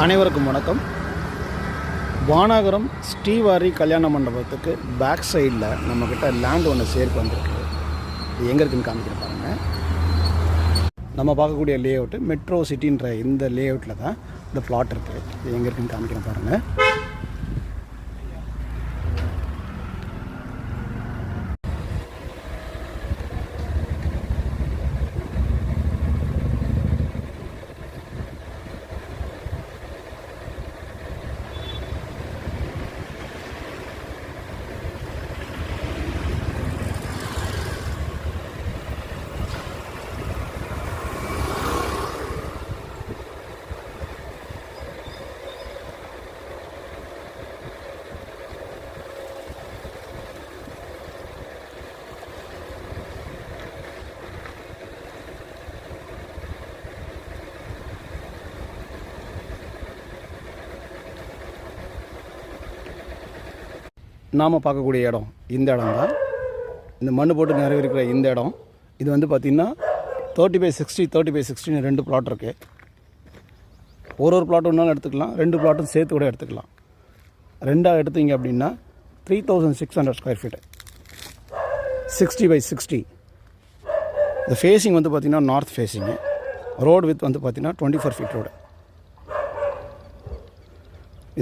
அனைவருக்கும் வணக்கம். வானாகரம் ஸ்ரீவாரி கல்யாண மண்டபத்துக்கு பேக் சைடில் நம்மக்கிட்ட லேண்ட் ஒன்று சேர்க்கு வந்திருக்கு. இது எங்கே இருக்குதுன்னு காமிக்கிற பாருங்கள். நம்ம பார்க்கக்கூடிய லே அவுட்டு மெட்ரோ சிட்டின்ற இந்த லே அவுட்டில் தான் இந்த பிளாட் இருக்குது. இது எங்கே இருக்குதுன்னு காமிக்கிற பாருங்கள். நாம் பார்க்கக்கூடிய இடம் இந்த இடம் தான். இந்த மண் போட்டு நிறைவேறிக்கிற இந்த இடம் இது வந்து பார்த்திங்கன்னா 30/60 30/60 ரெண்டு பிளாட் இருக்குது. ஒரு பிளாட் ஒன்றாலும் எடுத்துக்கலாம், ரெண்டு பிளாட்டும் சேர்த்து கூட எடுத்துக்கலாம். ரெண்டாக எடுத்தீங்க அப்படின்னா 3600 ஸ்கொயர் ஃபீட்டு 60/60. இந்த ஃபேஸிங் வந்து பார்த்திங்கன்னா நார்த் ஃபேஸிங்கு. ரோடு வித் வந்து பார்த்திங்கன்னா 24 ஃபீட் ரோடு.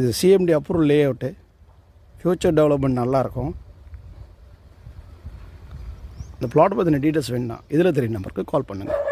இது சிஎம்டி அப்ரூவல் லே அவுட்டு. ஃப்யூச்சர் டெவலப்மெண்ட் நல்லாயிருக்கும். இந்த பிளாட் பற்றின டீட்டெயில்ஸ் வேணும்னா இதில் தெரியும் நம்பருக்கு கால் பண்ணுங்கள்.